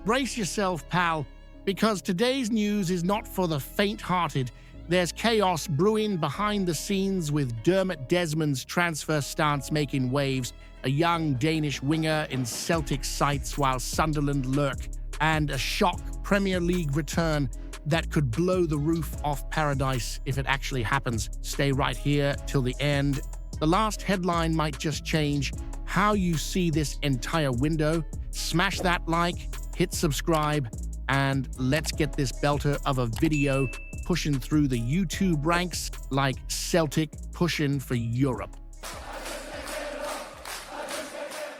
Brace yourself, pal, because today's news is not for the faint-hearted. There's chaos brewing behind the scenes with Dermot Desmond's transfer stance making waves, a young Danish winger in Celtic sights while Sunderland lurk, and a shock Premier League return that could blow the roof off paradise if it actually happens. Stay right here till the end. The last headline might just change how you see this entire window. Smash that like, hit subscribe, and let's get this belter of a video pushing through the YouTube ranks like Celtic pushing for Europe.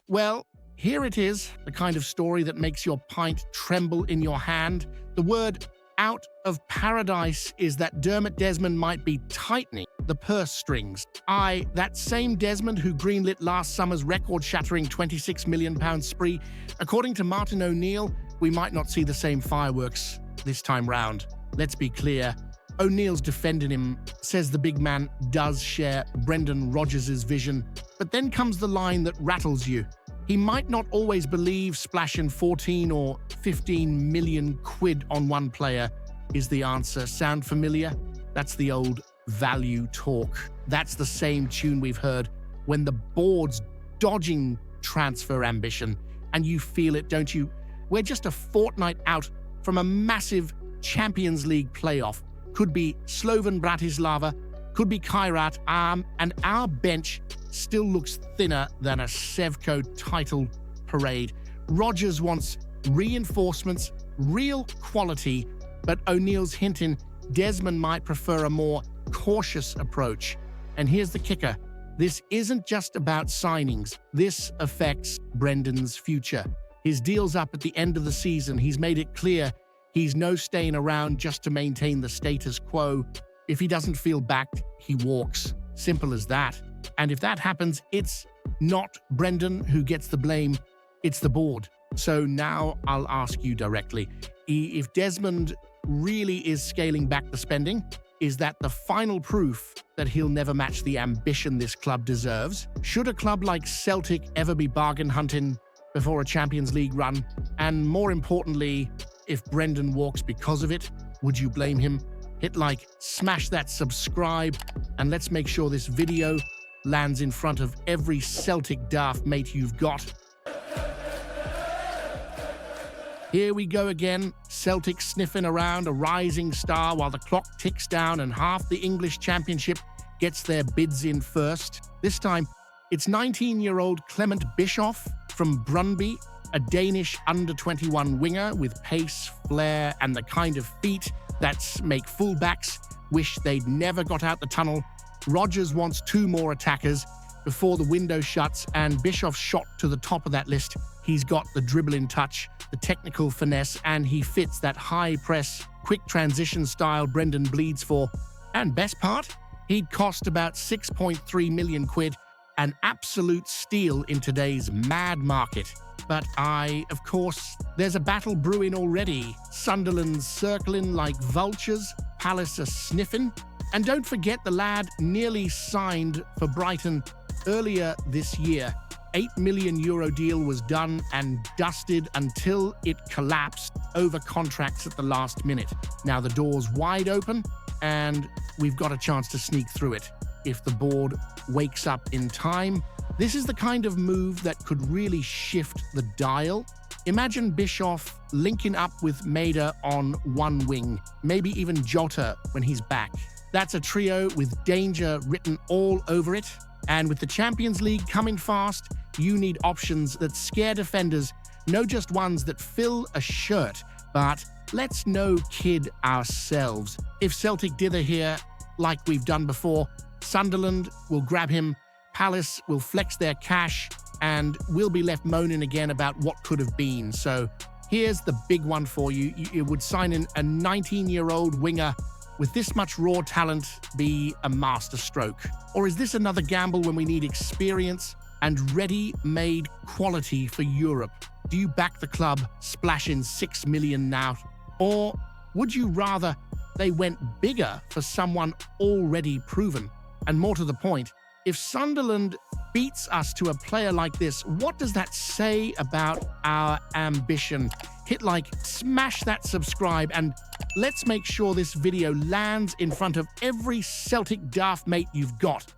Well, here it is, the kind of story that makes your pint tremble in your hand. The word out of paradise is that Dermot Desmond might be tightening the purse strings. That same Desmond who greenlit last summer's record-shattering £26 million spree. According to Martin O'Neill, we might not see the same fireworks this time round. Let's be clear, O'Neill's defending him, says the big man does share Brendan Rodgers' vision, but then comes the line that rattles you. He might not always believe splashing 14 or 15 million quid on one player is the answer. Sound familiar? That's the old value talk. That's the same tune we've heard when the board's dodging transfer ambition, and you feel it, don't you? We're just a fortnight out from a massive Champions League playoff. Could be Slovan Bratislava, could be Kairat, and our bench still looks thinner than a Sevco title parade. Rodgers wants reinforcements, real quality, but O'Neill's hinting Desmond might prefer a more cautious approach. And here's the kicker. This isn't just about signings. This affects Brendan's future. His deal's up at the end of the season. He's made it clear he's no staying around just to maintain the status quo. If he doesn't feel backed, he walks. Simple as that. And if that happens, it's not Brendan who gets the blame, it's the board. So now I'll ask you directly, if Desmond really is scaling back the spending, is that the final proof that he'll never match the ambition this club deserves? Should a club like Celtic ever be bargain hunting before a Champions League run? And more importantly, if Brendan walks because of it, would you blame him? Hit like, smash that subscribe, and let's make sure this video lands in front of every Celtic daft mate you've got. Here we go again, Celtic sniffing around a rising star while the clock ticks down and half the English Championship gets their bids in first. This time, it's 19-year-old Clement Bischoff from Brøndby, a Danish under-21 winger with pace, flair, and the kind of feet that make fullbacks wish they'd never got out the tunnel. Rodgers wants 2 more attackers before the window shuts, and Bischoff shot to the top of that list. He's got the dribbling touch, the technical finesse, and he fits that high-press, quick transition style Brendan bleeds for. And best part? He'd cost about 6.3 million quid, an absolute steal in today's mad market. But of course, there's a battle brewing already. Sunderland's circling like vultures, Palace are sniffing. And don't forget the lad nearly signed for Brighton earlier this year. €8 million deal was done and dusted until it collapsed over contracts at the last minute. Now the door's wide open and we've got a chance to sneak through it. If the board wakes up in time, this is the kind of move that could really shift the dial. Imagine Bischoff linking up with Maeda on one wing, maybe even Jota when he's back. That's a trio with danger written all over it. And with the Champions League coming fast, you need options that scare defenders, no just ones that fill a shirt, but let's no kid ourselves. If Celtic dither here, like we've done before, Sunderland will grab him, Palace will flex their cash, and we'll be left moaning again about what could have been. So here's the big one for you. You would sign in a 19-year-old winger with this much raw talent be a masterstroke? Or is this another gamble when we need experience and ready-made quality for Europe? Do you back the club splashing 6 million now? Or would you rather they went bigger for someone already proven? And more to the point, if Sunderland beats us to a player like this, what does that say about our ambition? hit like, smash that subscribe, and let's make sure this video lands in front of every Celtic daft mate you've got.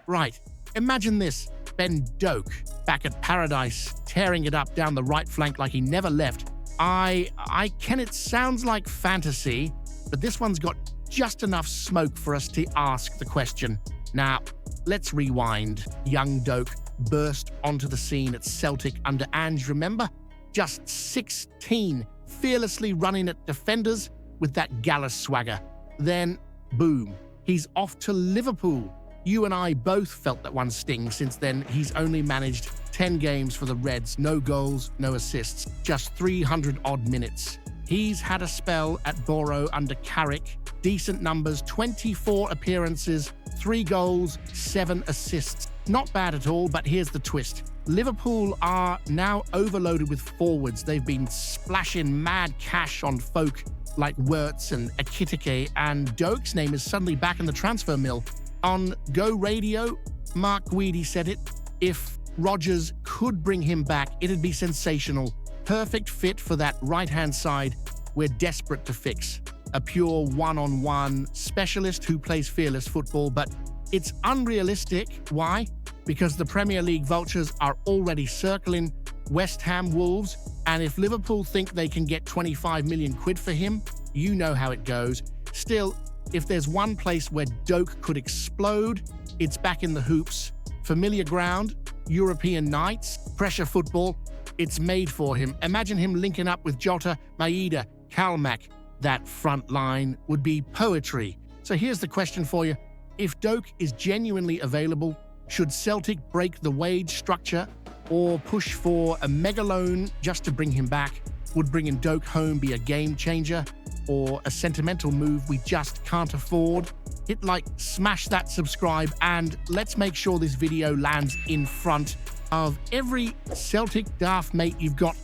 Right, imagine this. Ben Doak, back at Paradise, tearing it up down the right flank like he never left. It sounds like fantasy, but this one's got just enough smoke for us to ask the question. Now, let's rewind. Young Doak burst onto the scene at Celtic under Ange, remember? Just 16, fearlessly running at defenders with that Gallus swagger. Then, boom, he's off to Liverpool. You and I both felt that one sting. Since then, he's only managed 10 games for the Reds, no goals, no assists, just 300-odd minutes. He's had a spell at Boro under Carrick, decent numbers, 24 appearances, 3 goals, 7 assists. Not bad at all, but here's the twist. Liverpool are now overloaded with forwards. They've been splashing mad cash on folk like Wirtz and Ekitike, and Doak's name is suddenly back in the transfer mill. On Go Radio, Mark Guidi said it. If Rodgers could bring him back, it'd be sensational. Perfect fit for that right-hand side we're desperate to fix. A pure one-on-one specialist who plays fearless football, but it's unrealistic. Why? Because the Premier League vultures are already circling West Ham, Wolves, and if Liverpool think they can get 25 million quid for him, you know how it goes. Still, if there's one place where Doak could explode, it's back in the hoops. Familiar ground, European nights, pressure football, it's made for him. Imagine him linking up with Jota, Maeda, Kalmak. That front line would be poetry. So here's the question for you. If Doak is genuinely available, should Celtic break the wage structure or push for a mega loan just to bring him back? Would bringing Doak home be a game changer or a sentimental move we just can't afford? Hit like, smash that subscribe, and let's make sure this video lands in front of every Celtic daft mate you've got.